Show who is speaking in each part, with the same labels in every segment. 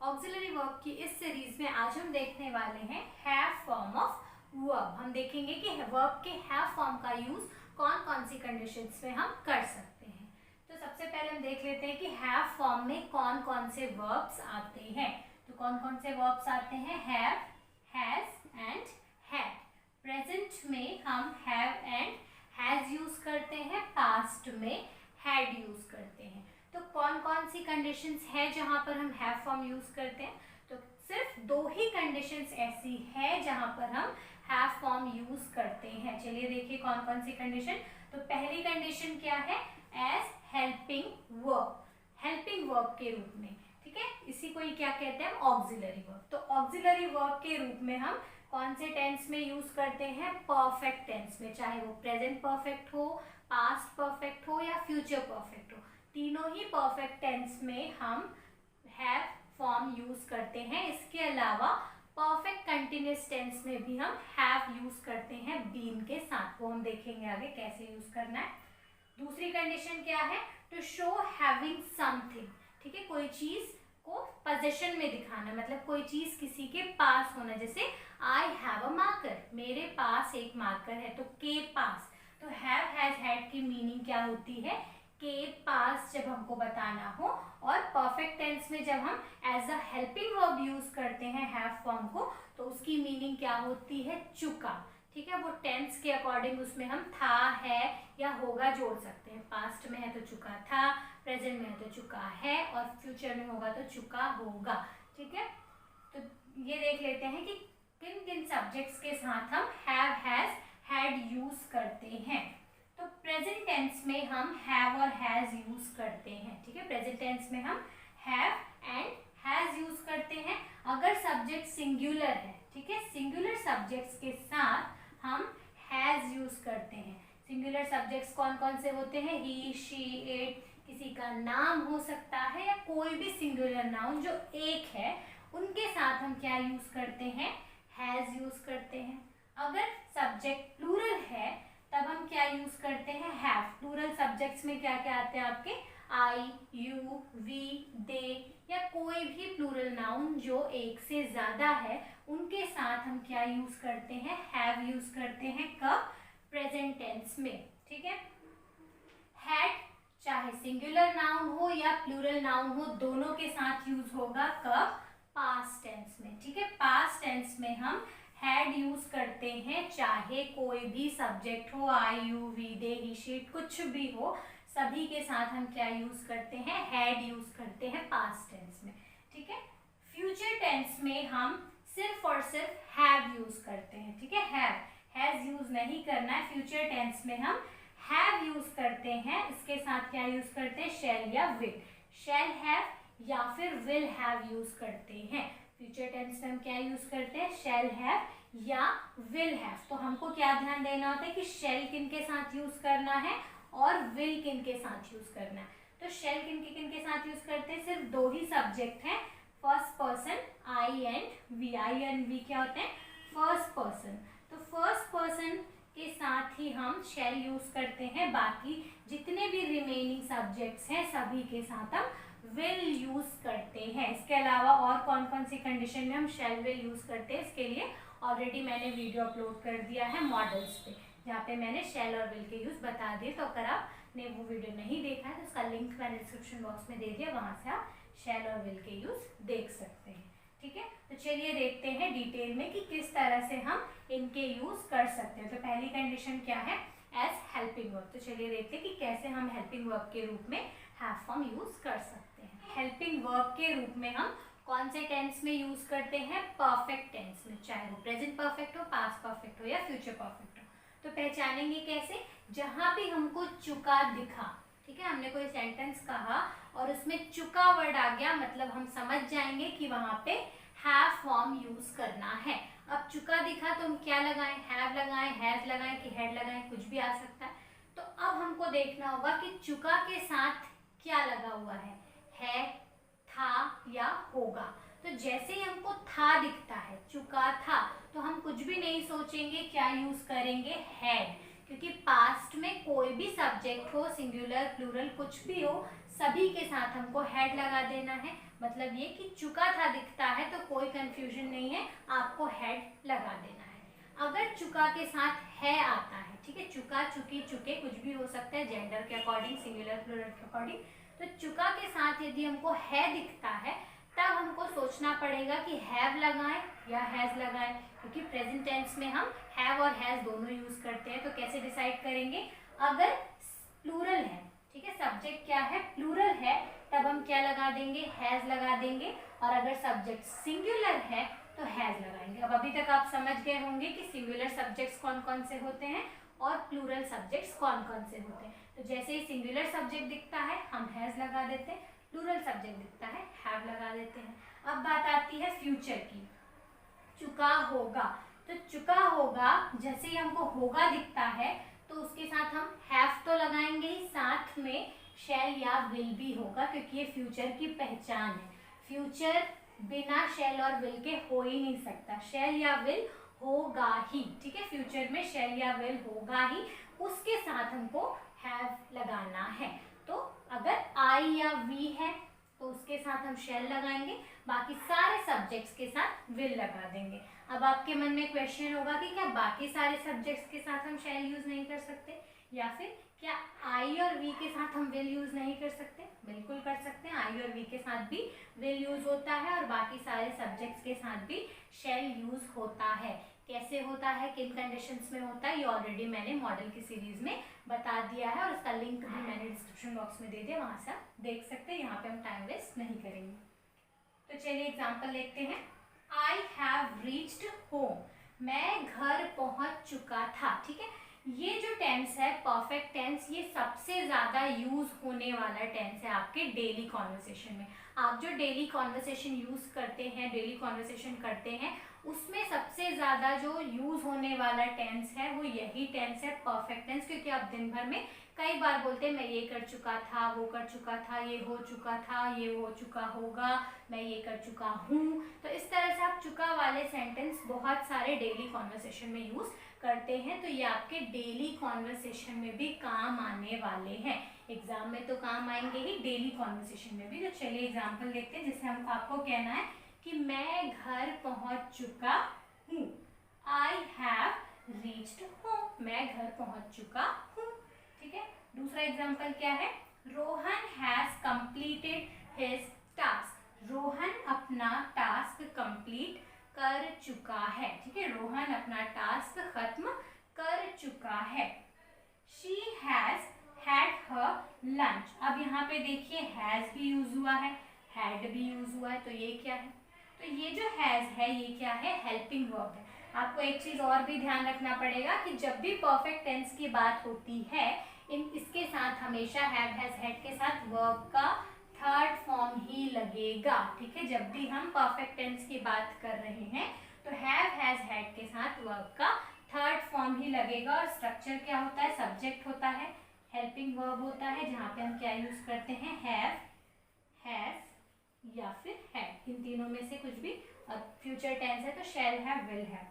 Speaker 1: Auxiliary verb की इस series में आज हम देखने वाले हैं हैव फॉर्म ऑफ वर्ब। हम देखेंगे कि वर्ब के हैव फॉर्म का यूज कौन कौन सी कंडीशंस में हम कर सकते हैं। तो सबसे पहले हम देख लेते हैं कि हैव फॉर्म में कौन कौन से वर्ब्स आते हैं। तो कौन कौन से वर्ब्स आते हैं? Have, has and had. Present में हम हैव एंड हैज यूज करते हैं, पास्ट में हैड यूज करते हैं। तो कौन कौन सी कंडीशंस है जहां पर हम हैव फॉर्म यूज करते हैं? तो सिर्फ दो ही कंडीशंस ऐसी है जहां पर हम हैव फॉर्म यूज करते हैं। चलिए देखिए कौन कौन सी कंडीशन। तो पहली कंडीशन क्या है? As helping verb, helping verb के रूप में। ठीक है, इसी को ही क्या कहते हैं? Auxiliary verb. तो ऑक्सिलरी वर्ब के रूप में हम कौन से टेंस में यूज करते हैं? परफेक्ट टेंस में, चाहे वो प्रेजेंट परफेक्ट हो, पास्ट परफेक्ट हो या फ्यूचर परफेक्ट हो। तीनों ही परफेक्ट टेंस में हम हैव फॉर्म यूज करते हैं। इसके अलावा परफेक्ट कंटिन्यूअस टेंस में भी हम हैव यूज करते हैं बीन के साथ। वो हम देखेंगे आगे कैसे यूज करना है। दूसरी कंडीशन क्या है? To show having something. ठीक है, कोई चीज को पोजीशन में दिखाना, मतलब कोई चीज किसी के पास होना। जैसे आई हैव अ मार्कर, मेरे पास एक मार्कर है, तो के पास। तो हैव, हैज, हैड की मीनिंग क्या होती है? के पास जब हमको बताना हो। और परफेक्ट टेंस में जब हम as a helping verb use करते हैं हैव फॉर्म को, तो उसकी मीनिंग क्या होती है? चुका। ठीक है, वो टेंस के अकॉर्डिंग उसमें हम था, है या होगा जोड़ सकते हैं। पास्ट में है तो चुका था, प्रेजेंट में है तो चुका है, और फ्यूचर में होगा तो चुका होगा। ठीक है, तो ये देख लेते हैं कि किन किन सब्जेक्ट्स के साथ हम हैव, हैज, हैड यूज करते हैं। तो प्रेजेंट टेंस में हम हैव और हैज यूज करते हैं। ठीक है, प्रेजेंट टेंस में हम हैव एंड हैज यूज करते हैं अगर सब्जेक्ट सिंगुलर है। ठीक है, सिंगुलर सब्जेक्ट्स के साथ हम हैज यूज करते हैं। सिंगुलर सब्जेक्ट्स कौन कौन से होते हैं? ही, शी, इट, किसी का नाम हो सकता है या कोई भी सिंगुलर नाउन जो एक है, उनके साथ हम क्या यूज करते हैं? हैज यूज करते हैं। अगर सब्जेक्ट प्लूरल है तब हम क्या यूज करते हैं? हैव। प्लूरल सब्जेक्ट्स में क्या क्या आते हैं आपके? आई, यू, वी, दे, या कोई भी प्लूरल नाउन जो एक से ज्यादा है, उनके साथ हम क्या यूज करते हैं? हैव यूज करते हैं। कब? प्रेजेंट टेंस में। ठीक है, हैड चाहे सिंगुलर नाउन हो या प्लूरल नाउन हो, दोनों के साथ यूज होगा। कब? पास्ट टेंस में। ठीक है, पास्ट टेंस में हम हैड यूज करते हैं चाहे कोई भी सब्जेक्ट हो, I, you, we, they, he, she, कुछ भी हो, सभी के साथ हम क्या यूज करते हैं? हैड यूज करते हैं पास्ट टेंस में। ठीक है, फ्यूचर टेंस में हम सिर्फ और सिर्फ हैव यूज करते हैं। ठीक है, हैव, हैज यूज नहीं करना है। फ्यूचर टेंस में हम हैव यूज करते हैं, इसके साथ क्या यूज करते हैं? शैल या विल। शैल हैव या फिर विल हैव यूज करते हैं। फ्यूचर टेंस में हम क्या यूज करते हैं? शैल हैव या विल हैव। तो हमको क्या ध्यान देना होता है कि शैल किन के साथ यूज करना है और विल किन के साथ यूज करना है। तो शैल किन के साथ यूज करते हैं? सिर्फ दो ही सब्जेक्ट हैं, first person I and we. I and we क्या होते हैं? First person. तो फर्स्ट पर्सन के साथ ही हम शैल यूज करते हैं। बाकी जितने भी रिमेनिंग सब्जेक्ट्स हैं सभी के साथ हम विल यूज करते हैं। इसके अलावा और कौन कौन सी कंडीशन में हम शैल विल यूज करते हैं, इसके लिए ऑलरेडी मैंने वीडियो अपलोड कर दिया है मॉडल्स पे, जहाँ पे मैंने शैल और विल के यूज बता दिए। तो अगर आपने वो वीडियो नहीं देखा है तो उसका लिंक मैंने डिस्क्रिप्शन बॉक्स में दे दिया, वहां से आप शैल और विल के यूज देख सकते हैं। ठीक है, तो चलिए देखते हैं डिटेल में कि किस तरह से हम इनके यूज कर सकते हैं। तो पहली कंडीशन क्या है? As helping verb. तो चलिए देखते हैं कि कैसे हम हेल्पिंग वर्ब के रूप में हैव फॉर्म यूज कर सकते हैं। हेल्पिंग वर्ब के रूप में हम कौन से टेंस में यूज करते हैं? परफेक्ट टेंस में, चाहे वो प्रेजेंट परफेक्ट हो, पास्ट परफेक्ट हो या फ्यूचर परफेक्ट हो। तो पहचानेंगे कैसे? जहां भी हमको चुका दिखा, ठीक है, हमने कोई सेंटेंस कहा और उसमें चुका वर्ड आ गया, मतलब हम समझ जाएंगे कि वहां पे हैव फॉर्म यूज करना है। अब चुका दिखा तो हम क्या लगाएं? हैव लगाएं, हैज लगाएं कि हैड लगाएं, कुछ भी आ सकता है। तो अब हमको देखना होगा कि चुका के साथ क्या लगा हुआ है, था या होगा। तो जैसे ही हमको था दिखता है, चुका था, तो हम कुछ भी नहीं सोचेंगे, क्या यूज करेंगे? हैड, क्योंकि पास्ट में कोई भी सब्जेक्ट हो, सिंगुलर प्लूरल कुछ भी हो, सभी के साथ हमको हैड लगा देना है। मतलब ये कि चुका था दिखता है तो कोई कंफ्यूजन नहीं है, आपको हैड लगा देना है। अगर चुका के साथ है आता है, ठीक है, चुका, चुकी, चुके कुछ भी हो सकता है जेंडर के अकॉर्डिंग, सिंगुलर प्लूरल के अकॉर्डिंग। तो चुका के साथ यदि हमको है दिखता है तब हमको सोचना पड़ेगा कि हैव लगाएं या हैज लगाएं, क्योंकि प्रेजेंट टेंस में हम हैव और हैज दोनों यूज करते हैं। तो कैसे डिसाइड करेंगे? अगर प्लूरल है, ठीक है, सब्जेक्ट क्या है, प्लूरल है, तब हम क्या लगा देंगे, हैज लगा देंगे। और अगर सब्जेक्ट सिंगुलर है तो हैज लगाएंगे। अब अभी तक आप समझ गए होंगे कि सिंगुलर सब्जेक्ट्स कौन कौन से होते हैं और प्लूरल सब्जेक्ट्स कौन कौन से होते हैं। तो जैसे ही सिंगुलर सब्जेक्ट दिखता है हम हैज लगा देते हैं, प्लूरल सब्जेक्ट दिखता है हैव लगा देते हैं। अब बात आती है फ्यूचर की, चुका होगा। तो चुका होगा, जैसे ही हमको होगा दिखता है तो उसके साथ हम हैव तो लगाएंगे ही, साथ में शैल या विल भी होगा, क्योंकि ये फ्यूचर की पहचान है। फ्यूचर बिना शैल और विल के हो ही नहीं सकता, शैल या विल होगा ही, ठीक है, फ्यूचर में शैल या विल होगा ही, उसके साथ हमको हैव लगाना है। तो अगर आई या वी है तो उसके साथ हम शैल लगाएंगे, बाकी सारे सब्जेक्ट्स के साथ विल लगा देंगे। अब आपके मन में क्वेश्चन होगा कि क्या बाकी सारे सब्जेक्ट्स के साथ हम शैल यूज नहीं कर सकते, या फिर क्या आई और वी के साथ हम विल यूज नहीं कर सकते? बिल्कुल कर सकते हैं, आई और वी के साथ भी विल यूज होता है और बाकी सारे सब्जेक्ट्स के साथ भी शैल यूज होता है। कैसे होता है, किन कंडीशंस में होता है, ये ऑलरेडी मैंने मॉडल की सीरीज में बता दिया है और उसका लिंक भी मैंने डिस्क्रिप्शन बॉक्स में दे दिया, वहां से आप देख सकते हैं। यहाँ पे हम टाइम वेस्ट नहीं करेंगे। तो चलिए एग्जाम्पल देखते हैं। आई हैव रीच्ड होम, मैं घर पहुंच चुका था, ठीक है। ये जो टेंस है परफेक्ट टेंस, ये सबसे ज्यादा यूज होने वाला टेंस है आपके डेली कॉन्वर्सेशन में। आप जो डेली कॉन्वर्सेशन यूज करते हैं, डेली कॉन्वर्सेशन करते हैं, उसमें सबसे ज्यादा जो यूज होने वाला टेंस है वो यही टेंस है, परफेक्ट टेंस। क्योंकि आप दिन भर में कई बार बोलते हैं मैं ये कर चुका था, वो कर चुका था, ये हो चुका था, ये हो चुका होगा, मैं ये कर चुका हूँ। तो इस तरह से आप चुका वाले सेंटेंस बहुत सारे डेली कॉन्वर्सेशन में यूज करते हैं। तो ये आपके डेली कॉन्वर्सेशन में भी काम आने वाले हैं, एग्जाम में तो काम आएंगे ही, डेली कॉन्वर्सेशन में भी। तो चलिए एग्जाम्पल देखते हैं जिससे हम आपको कहना है कि मैं घर पहुंच चुका हूँ। आई हैव रीच्ड होम, मैं घर पहुंच चुका हूँ, ठीक है। दूसरा एग्जाम्पल क्या है, Rohan has completed his task, Rohan अपना टास्क कंप्लीट कर चुका है, ठीक है, रोहन अपना टास्क खत्म कर चुका है। She has had her lunch, अब यहाँ पे देखिए हैज भी यूज हुआ है, हैड भी यूज हुआ है, तो ये क्या है, तो ये जो हैज है ये क्या है, हेल्पिंग वर्ब है। आपको एक चीज और भी ध्यान रखना पड़ेगा कि जब भी परफेक्ट टेंस की बात होती है, इसके साथ हमेशा हैव हैज हैड के साथ वर्ब का थर्ड फॉर्म ही लगेगा, ठीक है। जब भी हम परफेक्ट टेंस की बात कर रहे हैं तो हैव हैज हैड के साथ वर्ब का थर्ड फॉर्म ही लगेगा। और स्ट्रक्चर क्या होता है, सब्जेक्ट होता है, हेल्पिंग वर्ब होता है, जहाँ पे हम क्या यूज करते हैं, हैव, हैज या फिर हैड, इन तीनों में से कुछ भी। और फ्यूचर टेंस है तो शैल हैव, विल हैव,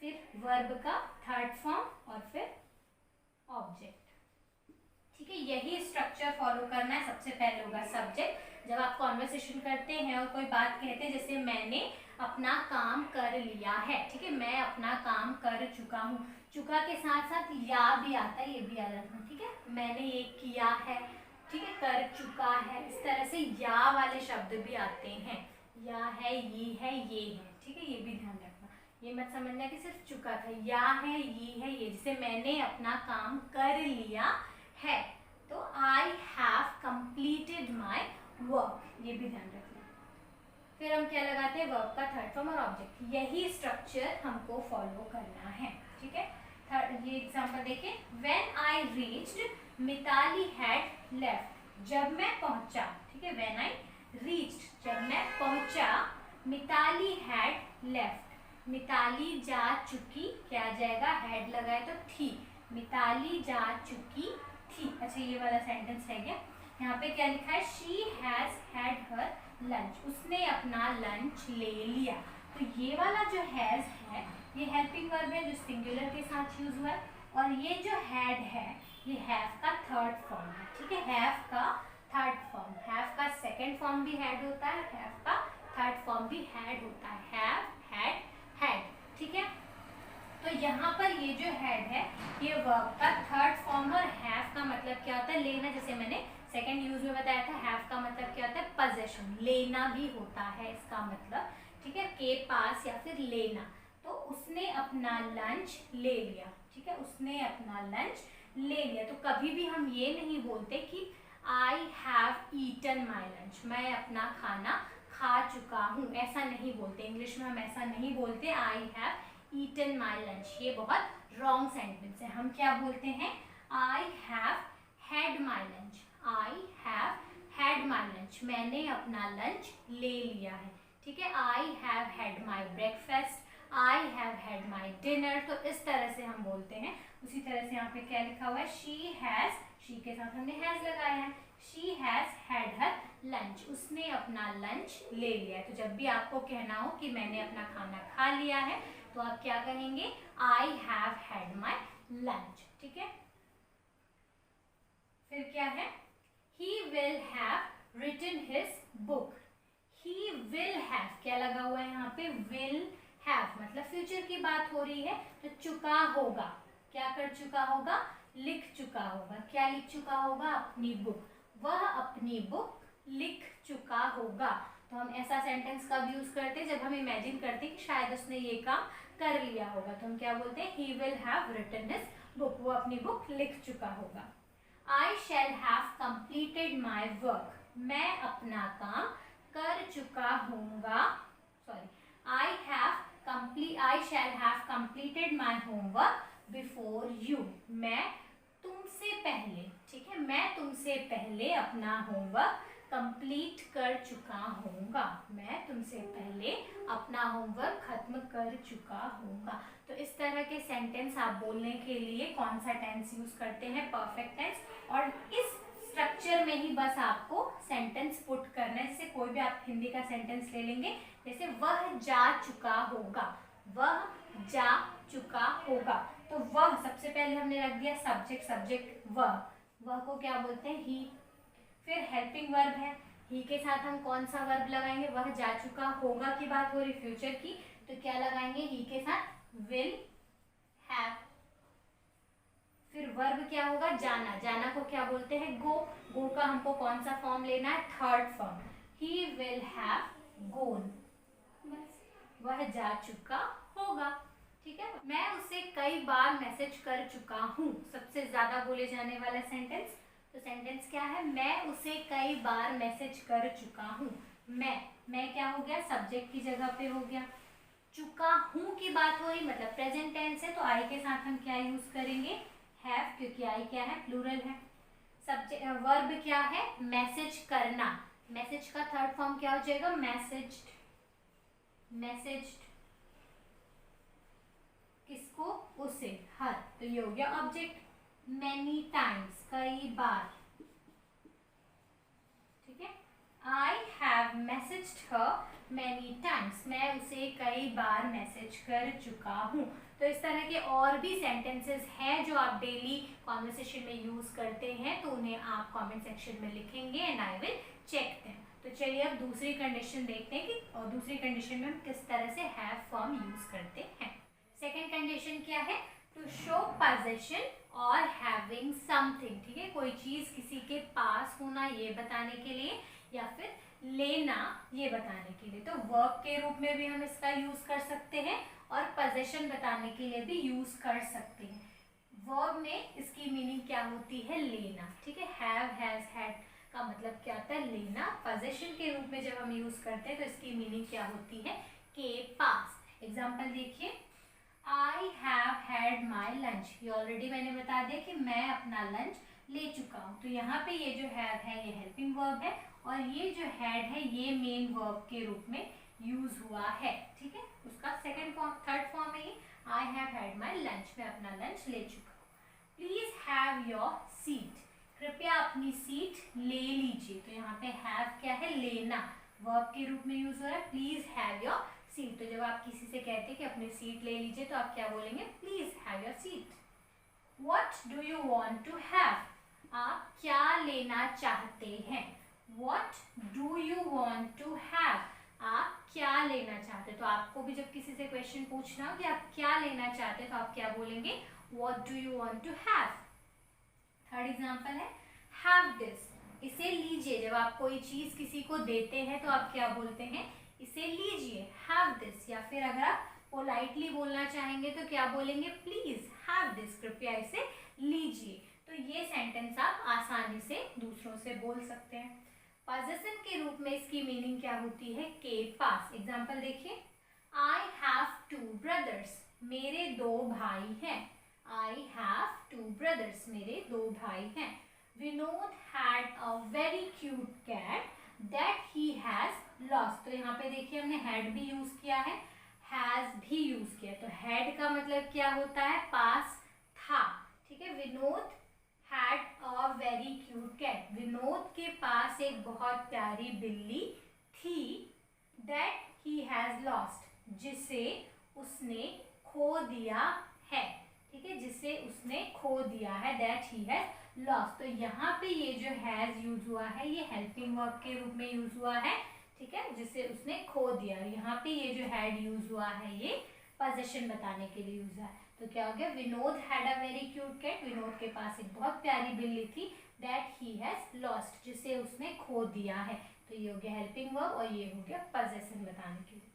Speaker 1: फिर वर्ब का थर्ड फॉर्म और फिर ऑब्जेक्ट, ठीक है। यही स्ट्रक्चर फॉलो करना है। सबसे पहले होगा सब्जेक्ट, जब आप कॉन्वर्सेशन करते हैं और कोई बात कहते हैं, जैसे मैंने अपना काम कर लिया है, ठीक है, मैं अपना काम कर चुका हूँ, चुका के साथ साथ या भी आता है, ये भी याद रखना, ठीक है, मैंने ये किया है, ठीक है, कर चुका है, इस तरह से या वाले शब्द भी आते हैं, या है, ये है, ये है, ठीक है, ये भी ध्यान रखना। ये मत समझना कि सिर्फ चुका था, या है, ये है, ये, जैसे मैंने अपना काम कर लिया है, तो I have completed my work, ये भी ध्यान रखना। फिर हम क्या लगाते हैं, वर्ब का थर्ड फॉर्म और ऑब्जेक्ट, यही स्ट्रक्चर हमको फॉलो करना है, ठीक है। ये एग्जांपल देखिए, when I reached Mitali had left, जब मैं पहुंचा, ठीक है, व्हेन आई रीच्ड, जब मैं पहुंचा, मिताली हैड लेफ्ट, मिताली जा चुकी, क्या आ जाएगा, हैड लगाए तो थी, मिताली जा चुकी थी। अच्छा ये वाला सेंटेंस है क्या, यहाँ पे क्या लिखा है, she has had her lunch, उसने अपना लंच ले लिया। तो ये वाला जो हैज है ये हेल्पिंग वर्ब है जो सिंगुलर के साथ यूज हुआ है, और ये जो हैड है ये हैव का थर्ड फॉर्म है, ठीक है, हैव का थर्ड फॉर्म, हैव का सेकंड फॉर्म भी हैड होता है, हैव का थर्ड फॉर्म भी हैड होता है, हैव, हैड, हैड, ठीक है। तो यहाँ पर ये जो हैड है ये वर्ब का थर्ड फॉर्म, और हैव का मतलब क्या होता है, लेना, जैसे मैंने सेकंड यूज में बताया था। हैव का मतलब क्या होता है, पोजेशन, लेना भी होता है इसका मतलब, ठीक है, के पास या फिर लेना। तो उसने अपना लंच ले लिया, ठीक है, उसने अपना लंच ले लिया। तो कभी भी हम ये नहीं बोलते कि I have eaten my lunch, मैं अपना खाना खा चुका हूँ, ऐसा नहीं बोलते। इंग्लिश में हम ऐसा नहीं बोलते I have eaten my lunch, ये बहुत रॉन्ग सेंटेंस है। हम क्या बोलते हैं, I have had my lunch, I have had my lunch, मैंने अपना लंच ले लिया है, ठीक है। I have had my breakfast, I have had my dinner, तो इस तरह से हम बोलते हैं। उसी तरह से यहाँ पे क्या लिखा हुआ है, शी हैज, शी के साथ हमने हैज लगाया है, she has had her lunch, उसने अपना लंच ले लिया है। तो जब भी आपको कहना हो कि मैंने अपना खाना खा लिया है तो आप क्या कहेंगे, आई हैव हैड माई लंच, ठीक है। फिर क्या है, he will have written his book, he will have क्या लगा हुआ है यहाँ पे, will have मतलब फ्यूचर की बात हो रही है, तो चुका होगा, क्या कर चुका होगा, लिख चुका होगा, क्या लिख चुका होगा, अपनी बुक, वह अपनी बुक लिख चुका होगा। तो हम ऐसा सेंटेंस कब यूज करते हैं, जब हम इमेजिन करते हैं कि शायद उसने ये काम कर लिया होगा, तो हम क्या बोलते हैं, he will have written his book, वो अपनी बुक लिख चुका होगा। I shall have completed my work, मैं अपना काम कर चुका हूँगा, sorry, I shall have completed my homework before you, मैं तुमसे पहले, ठीक है, मैं तुमसे पहले अपना होमवर्क कंप्लीट कर चुका हूँगा, मैं तुमसे पहले अपना होमवर्क खत्म कर चुका हूँगा। तो इस तरह के सेंटेंस आप बोलने के लिए कौन सा टेंस यूज करते हैं, परफेक्ट टेंस, और इस स्ट्रक्चर में ही बस आपको सेंटेंस पुट करना है। जैसे कोई भी आप हिंदी का सेंटेंस ले लेंगे, जैसे वह जा चुका होगा, वह जा चुका होगा, तो वह सबसे पहले हमने रख दिया सब्जेक्ट, सब्जेक्ट वह को क्या बोलते हैं, ही। फिर हेल्पिंग वर्ब है, ही के साथ हम कौन सा वर्ब लगाएंगे, वह जा चुका होगा की बात हो रही फ्यूचर की, तो क्या लगाएंगे, ही के साथ विल हैव। फिर वर्ब क्या होगा, जाना, जाना को क्या बोलते हैं, गो, गो का हमको कौन सा फॉर्म लेना है, third form, he will have gone, वह जा चुका होगा, ठीक है। मैं उसे कई बार मैसेज कर चुका हूँ, सबसे ज्यादा बोले जाने वाला सेंटेंस, तो सेंटेंस क्या है, मैं उसे कई बार मैसेज कर चुका हूँ। मैं क्या हो गया, सब्जेक्ट की जगह पे हो गया, चुका हूँ की बात हो रही, मतलब प्रेजेंट टेंस है, तो आई के साथ हम क्या यूज करेंगे, हैव, क्योंकि आई क्या है, प्लूरल है। सब्जेक्ट वर्ब क्या है, मैसेज करना, मैसेज का थर्ड फॉर्म क्या हो जाएगा, मैसेज्ड, मैसेज्ड किसको, उसे, हर, तो ये हो गया ऑब्जेक्ट। मैनी टाइम्स कई बार, ठीक है, I have messaged her many times, मैं उसे कई बार मैसेज कर चुका हूँ। तो इस तरह के और भी सेंटेंसेस हैं जो आप डेली कॉन्वर्सेशन में यूज करते हैं, तो उन्हें आप कमेंट सेक्शन में लिखेंगे and I will check them. तो चलिए अब दूसरी कंडीशन देखते हैं कि और दूसरी कंडीशन में हम किस तरह से हैव फॉर्म यूज करते हैं। सेकेंड कंडीशन क्या है, टू शो पोजेशन और हैविंग समथिंग, ठीक है, कोई चीज किसी के पास होना ये बताने के लिए, या फिर लेना ये बताने के लिए। तो वर्ब के रूप में भी हम इसका यूज कर सकते हैं और पोजेशन बताने के लिए भी यूज कर सकते हैं। वर्ब में इसकी मीनिंग क्या होती है, लेना, ठीक है, हैव, हैज, हैड का मतलब क्या होता है, लेना। पोजेशन के रूप में जब हम यूज करते हैं तो इसकी मीनिंग क्या होती है, के पास। एग्जाम्पल देखिए, I have had my lunch, ये ऑलरेडी मैंने बता दिया कि मैं अपना लंच ले चुका हूँ। तो यहाँ पे ये जो हैव है ये हेल्पिंग वर्ब है, और ये जो हैड है ये मेन वर्ब के रूप में यूज हुआ है, ठीक है, उसका सेकंड फॉर्म, थर्ड फॉर्म है ये, आई हैव हैड माई लंच, मैं अपना लंच ले चुका हूँ। प्लीज हैव योर सीट, कृपया अपनी सीट ले लीजिए। तो यहाँ पे हैव क्या है, लेना, वर्ब के रूप में यूज हो रहा है। प्लीज हैव योर सीट, तो जब आप किसी से कहते हैं कि अपनी सीट ले लीजिए तो आप क्या बोलेंगे, please have your seat. What do you want to have? आप क्या लेना चाहते हैं? What do you want to have? आप क्या लेना चाहते हैं? तो आपको भी जब किसी से क्वेश्चन पूछना हो कि आप क्या लेना चाहते हैं तो आप क्या बोलेंगे? What do you want to have? Third example है have this. इसे लीजिए. जब आप कोई चीज किसी को देते हैं तो आप क्या बोलते हैं? इसे लीजिए, have this. या फिर अगर आप पोलाइटली बोलना चाहेंगे तो क्या बोलेंगे? Please have this. कृपया इसे लीजिए. तो ये सेंटेंस आप आसानी से दूसरों से बोल सकते हैं. पॉजेशन के रूप में इसकी मीनिंग क्या होती है? के पास. एग्जाम्पल देखिए. I have 2 brothers. मेरे 2 भाई हैं. I have 2 brothers. मेरे 2 भाई हैं. Vinod had a very cute cat that he has lost. तो यहाँ पे देखिए हमने हैड भी यूज किया है, हैज भी यूज किया. तो हैड का मतलब क्या होता है? पास था. ठीक है. Vinod had a very cute cat. Vinod के पास एक बहुत प्यारी बिल्ली थी. That he has lost. जिसे उसने खो दिया है. ठीक है. जिसे उसने खो दिया है. That he has lost. तो यहाँ पे ये जो हैज यूज हुआ है ये हेल्पिंग वर्ब के रूप में यूज हुआ है. ठीक है. जिसे उसने खो दिया. यहाँ पे ये जो हैड यूज हुआ है ये पोजेशन बताने के लिए यूज है. तो क्या हो गया? Vinod had a very cute cat. Vinod के पास एक बहुत प्यारी बिल्ली थी. That he has lost. जिसे उसने खो दिया है. तो ये हो गया हेल्पिंग वर्ब और ये हो गया पोजेशन बताने के लिए.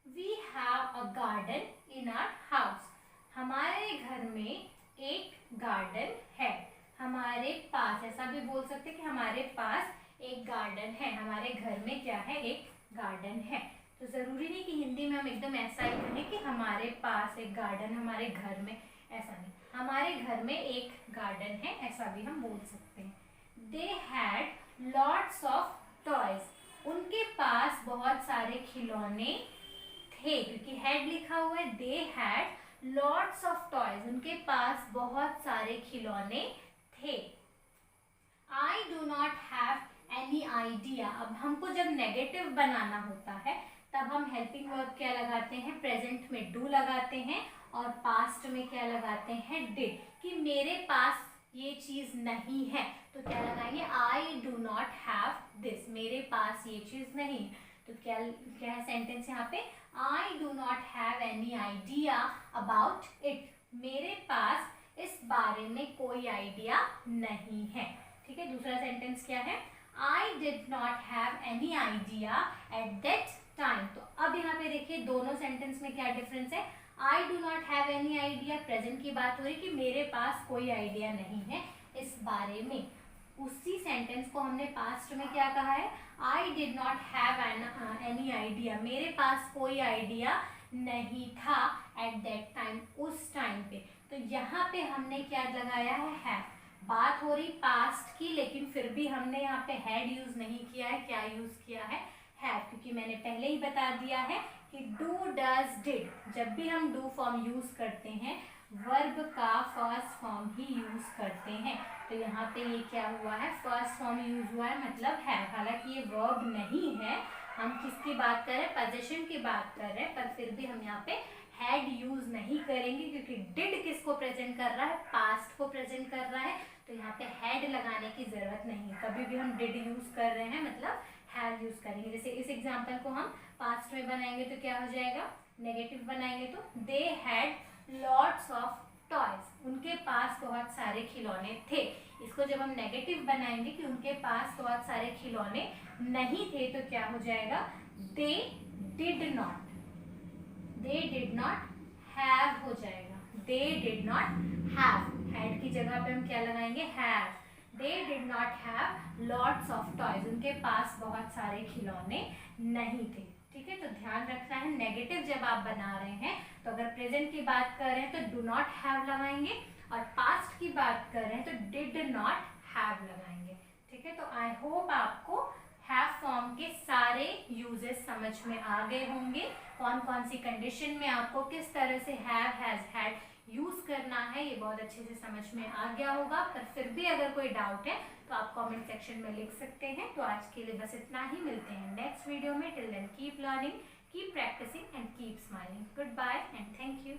Speaker 1: We have a garden in our house. हमारे घर में एक गार्डन है. हमारे पास, ऐसा भी बोल सकते हैं कि हमारे पास एक गार्डन है. हमारे घर में क्या है? एक गार्डन है. तो जरूरी नहीं कि हिंदी में हम एकदम ऐसा ही कहें कि हमारे पास एक गार्डन, हमारे घर में. ऐसा नहीं. हमारे घर में एक गार्डन है, ऐसा भी हम बोल सकते हैं. They had lots of toys. उनके पास बहुत सारे खिलौने थे. क्योंकि हैड लिखा हुआ है. They had lots of toys. उनके पास बहुत सारे खिलौने थे. I do not have any idea. अब हमको जब नेगेटिव बनाना होता है तब हम हेल्पिंग वर्ब क्या लगाते हैं? प्रेजेंट में डू लगाते हैं और पास्ट में क्या लगाते हैं? डिड. कि मेरे पास ये चीज नहीं है तो क्या लगाएंगे? I do not have this. मेरे पास ये चीज नहीं. तो क्या है सेंटेंस यहाँ पे? I do not have any idea about it. मेरे पास इस बारे में कोई आइडिया नहीं है. ठीक है. दूसरा सेंटेंस क्या है? I did not have any idea at that time. तो अब यहाँ पे देखिए दोनों सेंटेंस में क्या डिफरेंस है? I do not have any idea, present की बात हो रही कि मेरे पास कोई आइडिया नहीं है इस बारे में. उसी सेंटेंस को हमने पास्ट में क्या कहा है? I did not have any idea. मेरे पास कोई आइडिया नहीं था एट दैट टाइम, उस टाइम पे. तो यहाँ पे हमने क्या लगाया है? हैव. बात हो रही पास्ट की, लेकिन फिर भी हमने यहाँ पे हैड यूज नहीं किया है. क्या यूज किया है? हैव. क्योंकि मैंने पहले ही बता दिया है कि डू, डज, डिड, जब भी हम डू फॉर्म यूज करते हैं वर्ब का फर्स्ट फॉर्म ही यूज करते हैं. तो यहाँ पे ये क्या हुआ है? फर्स्ट फॉर्म यूज हुआ है, मतलब हैव. हालांकि ये वर्ब नहीं है, हम किसकी बात कर रहे हैं? पोजीशन की बात कर रहे हैं. पर फिर भी हम यहाँ पे हैड यूज नहीं करेंगे क्योंकि डिड किसको प्रेजेंट कर रहा है? पास्ट को प्रेजेंट कर रहा है. तो यहाँ पे हैड लगाने की जरूरत नहीं. कभी भी हम डिड यूज कर रहे हैं मतलब हैव यूज करेंगे. जैसे इस एग्जाम्पल को हम पास्ट में बनाएंगे तो क्या हो जाएगा? नेगेटिव बनाएंगे तो they had lots of toys. उनके पास बहुत सारे खिलौने थे. इसको जब हम नेगेटिव बनाएंगे कि उनके पास बहुत सारे खिलौने नहीं थे तो क्या हो जाएगा? They did not. They did not have हो जाएगा. They did not have. Had की जगह पे हम क्या लगाएंगे? Have. They did not have lots of toys. उनके पास बहुत सारे खिलौने नहीं थे. ठीक है. तो ध्यान रखना है नेगेटिव जब आप बना रहे हैं तो अगर प्रेजेंट की बात कर रहे हैं तो डू नॉट हैव लगाएंगे और पास्ट की बात कर रहे हैं तो डिड नॉट हैव लगाएंगे. ठीक है. तो आई होप आपको हैव फॉर्म के सारे यूजेस समझ में आ गए होंगे. कौन कौन सी कंडीशन में आपको किस तरह से हैव, हैज, हैड यूज करना है ये बहुत अच्छे से समझ में आ गया होगा. पर फिर भी अगर कोई डाउट है तो आप कमेंट सेक्शन में लिख सकते हैं. तो आज के लिए बस इतना ही. मिलते हैं नेक्स्ट वीडियो में. Till then keep learning, keep practising and keep smiling. Goodbye and thank you.